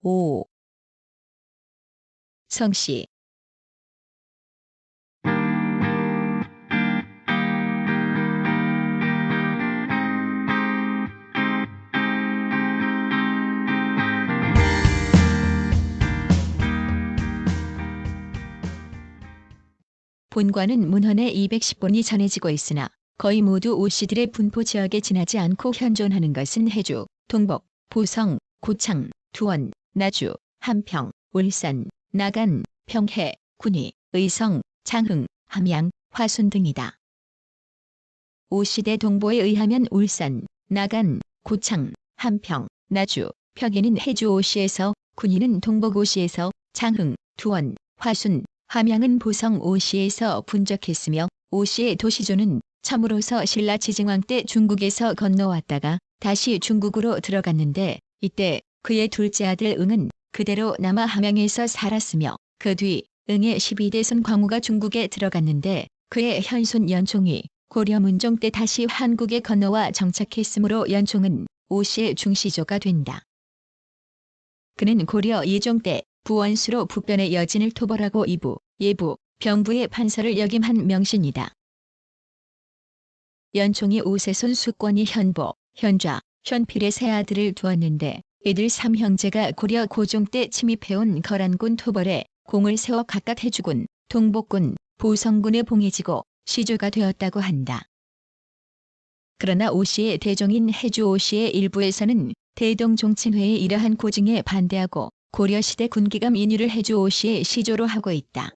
5. 성씨. 본과는 문헌에 210본이 전해지고 있으나 거의 모두 오씨들의 분포 지역에 지나지 않고 현존하는 것은 해주, 동복, 보성, 고창, 두원, 나주, 함평, 울산, 나간, 평해, 군위, 의성, 장흥, 함양, 화순 등이다. 오시대 동보에 의하면 울산, 나간, 고창, 함평, 나주, 평해는 해주 오시에서, 군위는 동복 오시에서, 장흥, 두원, 화순, 함양은 보성 오시에서 분적했으며 오시의 도시조는 처음으로서 신라 지증왕 때 중국에서 건너왔다가 다시 중국으로 들어갔는데 이때 그의 둘째 아들 응은 그대로 남아 함양에서 살았으며 그 뒤 응의 12대 손 광우가 중국에 들어갔는데 그의 현손 연총이 고려 문종 때 다시 한국에 건너와 정착했으므로 연총은 오씨의 중시조가 된다. 그는 고려 예종 때 부원수로 북변의 여진을 토벌하고 이부, 예부, 병부의 판서를 역임한 명신이다. 연총이 오세손 수권이 현보, 현좌, 현필의 세 아들을 두었는데 이들 3형제가 고려 고종 때 침입해온 거란군 토벌에 공을 세워 각각 해주군, 동복군, 보성군에 봉해지고 시조가 되었다고 한다. 그러나 오씨의 대종인 해주 오씨의 일부에서는 대동종친회의 이러한 고증에 반대하고 고려시대 군기감 인유를 해주 오씨의 시조로 하고 있다.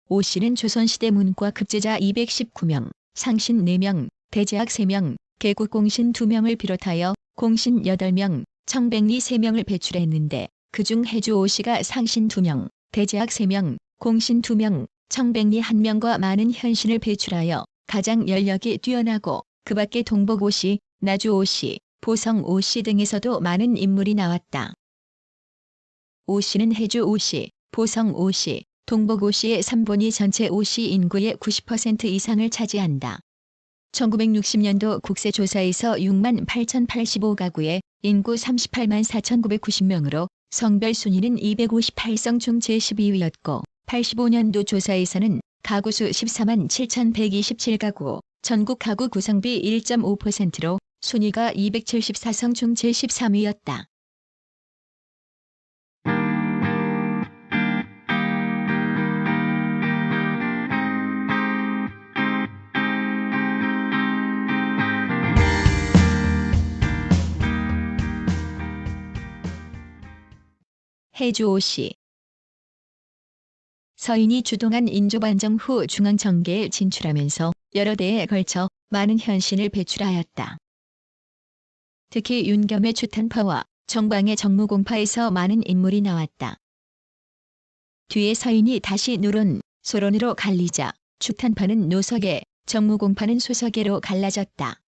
오씨는 조선시대 문과 급제자 219명, 상신 4명, 대제학 3명, 개국공신 2명을 비롯하여 공신 8명, 청백리 3명을 배출했는데 그중 해주 오씨가 상신 2명, 대제학 3명, 공신 2명, 청백리 1명과 많은 현신을 배출하여 가장 연력이 뛰어나고 그 밖에 동복 오씨, 나주 오씨, 보성 오씨 등에서도 많은 인물이 나왔다. 오씨는 해주 오씨, 보성 오씨, 동복 오씨의 3본이 전체 오씨 인구의 90% 이상을 차지한다. 1960년도 국세조사에서 68,085가구에 인구 38만 4,990명으로 성별 순위는 258성 중 제12위였고 85년도 조사에서는 가구수 14만 7,127가구, 전국 가구 구성비 1.5%로 순위가 274성 중 제13위였다. 해주 오씨. 서인이 주동한 인조반정 후 중앙정계에 진출하면서 여러 대에 걸쳐 많은 현신을 배출하였다. 특히 윤겸의 추탄파와 정방의 정무공파에서 많은 인물이 나왔다. 뒤에 서인이 다시 누론, 소론으로 갈리자 추탄파는 노석에, 정무공파는 소석에로 갈라졌다.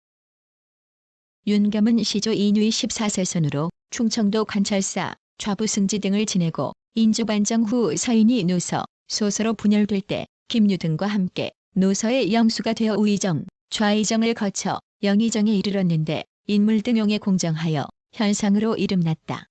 윤겸은 시조 인유의 14세손으로 충청도 관찰사, 좌부승지 등을 지내고 인조반정 후 서인이 노서, 소서로 분열될 때 김유 등과 함께 노서의 영수가 되어 우의정, 좌의정을 거쳐 영의정에 이르렀는데 인물 등용에 공정하여 현상으로 이름났다.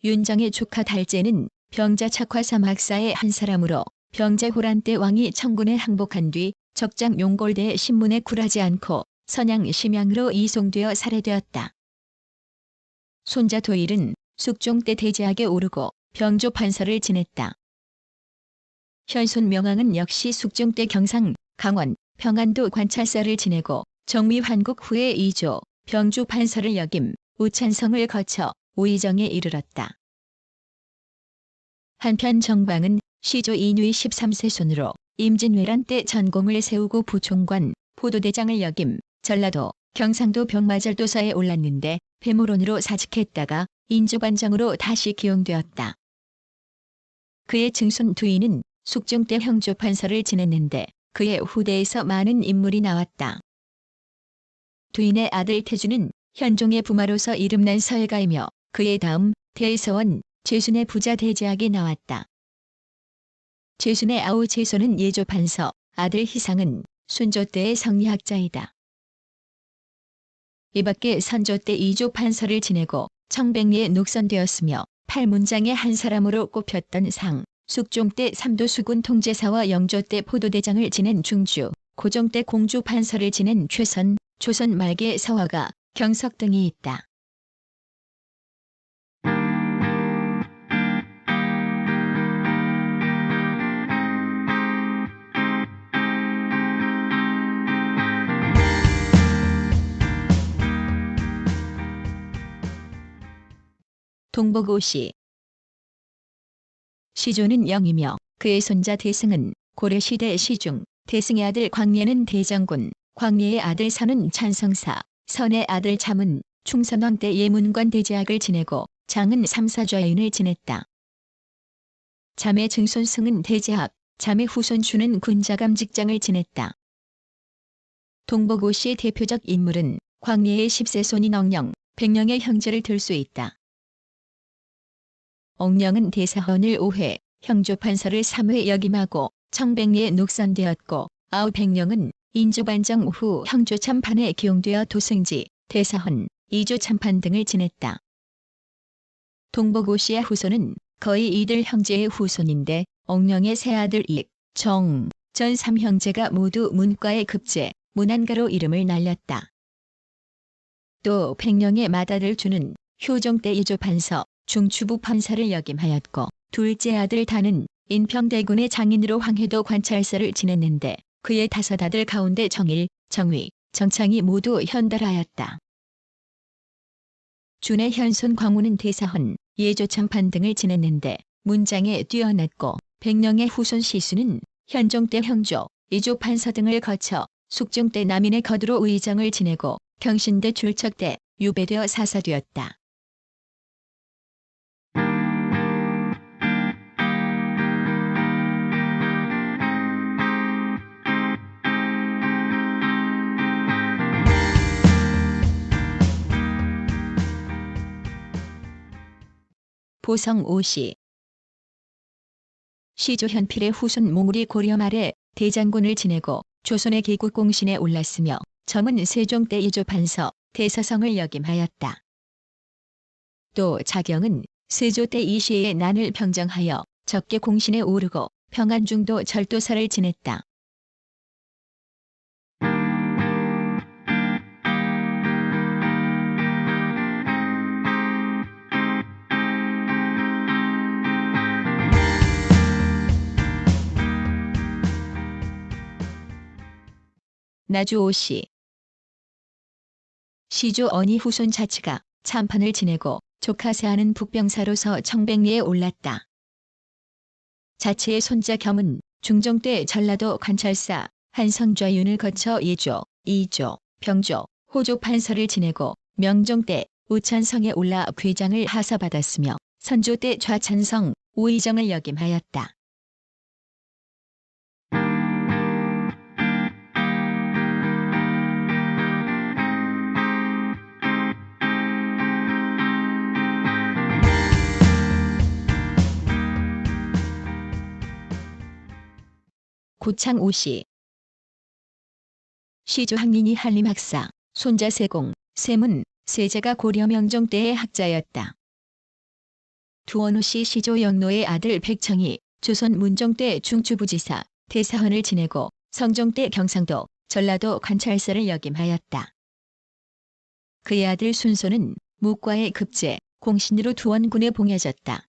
윤정의 조카 달제는 병자 척화삼학사의 한 사람으로 병자 호란 때 왕이 청군에 항복한 뒤 적장 용골대에 신문에 굴하지 않고 선양 심양으로 이송되어 살해되었다. 손자 도일은 숙종 때 대제학에 오르고 병조 판서를 지냈다. 현손 명왕은 역시 숙종 때 경상, 강원, 평안도 관찰사를 지내고 정미 환국 후에 이조, 병조 판서를 역임, 우찬성을 거쳐 우의정에 이르렀다. 한편 정방은 시조 인유의 13세손으로 임진왜란 때 전공을 세우고 부총관, 포도대장을 역임, 전라도, 경상도 병마절도사에 올랐는데 배모론으로 사직했다가 인조반정으로 다시 기용되었다. 그의 증손 두이는 숙종 때 형조판서를 지냈는데 그의 후대에서 많은 인물이 나왔다. 두인의 아들 태주는 현종의 부마로서 이름난 서예가이며 그의 다음 대서원, 제순의 부자 대제학이 나왔다. 제순의 아우 제손은 예조판서, 아들 희상은 순조 때의 성리학자이다. 이밖에 선조 때 이조 판서를 지내고 청백리에 녹선되었으며 팔문장의 한 사람으로 꼽혔던 상, 숙종 때 삼도수군 통제사와 영조 때 포도대장을 지낸 중주, 고종 때 공주 판서를 지낸 최선, 조선 말기의 서화가, 경석 등이 있다. 동복오시. 시조는 영이며 그의 손자 대승은 고려시대 시중, 대승의 아들 광예는 대장군, 광예의 아들 선은 찬성사, 선의 아들 잠은 충선왕 때 예문관 대제학을 지내고 장은 삼사좌윤을 지냈다. 잠의 증손 승은 대제학, 잠의 후손 주는 군자감직장을 지냈다. 동복오시의 대표적 인물은 광예의 10세 손인 엉령, 백령의 형제를 들 수 있다. 엉령은 대사헌을 5회, 형조판서를 3회 역임하고 청백리에 녹선되었고 백령은 인조반정 후 형조참판에 기용되어 도승지, 대사헌, 이조참판 등을 지냈다. 동복오시의 후손은 거의 이들 형제의 후손인데 엉령의 세 아들 익, 정, 전 3형제가 모두 문과의 급제, 문안가로 이름을 날렸다. 또 백령의 맏아들 주는 효종 때 이조판서, 중추부 판사를 역임하였고 둘째 아들 단은 인평대군의 장인으로 황해도 관찰사를 지냈는데 그의 5 아들 가운데 정일, 정위, 정창이 모두 현달하였다. 준의 현손 광우는 대사헌, 예조참판 등을 지냈는데 문장에 뛰어났고 백령의 후손 시수는 현종 때 형조, 이조판서 등을 거쳐 숙종 때 남인의 거두로 의정을 지내고 경신대 출척 때 유배되어 사사되었다. 보성오시. 시조 현필의 후손 몽울이 고려 말에 대장군을 지내고 조선의 개국공신에 올랐으며 점은 세종 때 이조판서, 대서성을 역임하였다. 또 자경은 세조 때 이시의 난을 평정하여 적개 공신에 오르고 평안중도 절도사를 지냈다. 나주오시. 시조 언이 후손 자치가 참판을 지내고 조카세하는 북병사로서 청백리에 올랐다. 자치의 손자 겸은 중종 때 전라도 관찰사 한성좌윤을 거쳐 예조, 이조, 병조, 호조 판서를 지내고 명종 때 우천성에 올라 괴장을 하사받았으며 선조 때 좌찬성, 우의정을 역임하였다. 고창오시. 시조 항린이 한림학사, 손자 세공, 세문, 세자가 고려 명종 때의 학자였다. 두원우시 시조 영노의 아들 백청이 조선 문종 때 중추부지사, 대사헌을 지내고 성종 때 경상도, 전라도 관찰사를 역임하였다. 그의 아들 순소는 무과의 급제, 공신으로 두원군에 봉해졌다.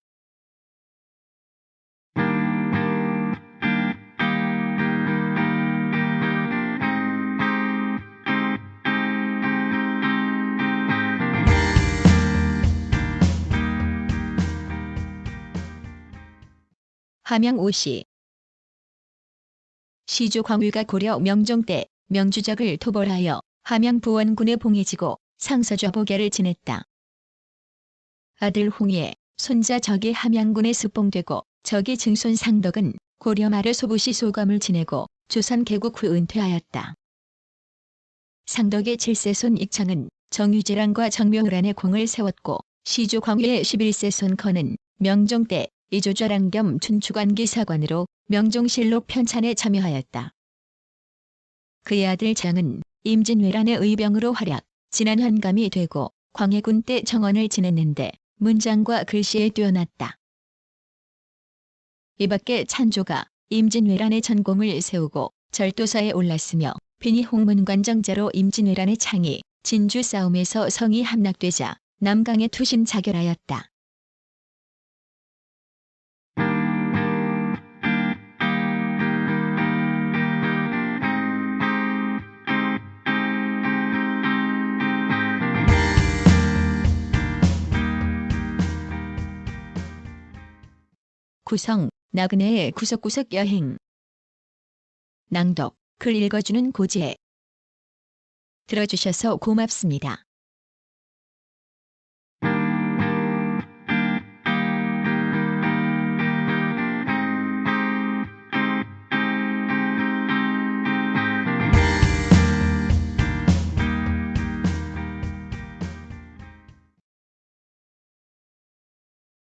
함양오시. 시조 광위가 고려 명종 때 명주적을 토벌하여 함양 부원군에 봉해지고 상서좌보계를 지냈다. 아들 홍예, 손자 적이 함양군에 습봉되고 적이 증손 상덕은 고려 말에 소부시 소감을 지내고 조선 개국 후 은퇴하였다. 상덕의 7세 손 익창은 정유재랑과 정묘란의 공을 세웠고 시조 광위의 11세 손 건은 명종 때 이조좌랑 겸 춘추관기 사관으로 명종실록 편찬에 참여하였다. 그의 아들 장은 임진왜란의 의병으로 활약, 진한 환감이 되고 광해군 때 정원을 지냈는데 문장과 글씨에 뛰어났다. 이밖에 찬조가 임진왜란의 전공을 세우고 절도사에 올랐으며 빈이 홍문관정자로 임진왜란의 창이 진주 싸움에서 성이 함락되자 남강에 투신 자결하였다. 구성 나그네의 구석구석 여행. 낭독 글 읽어주는 고지혜. 들어주셔서 고맙습니다.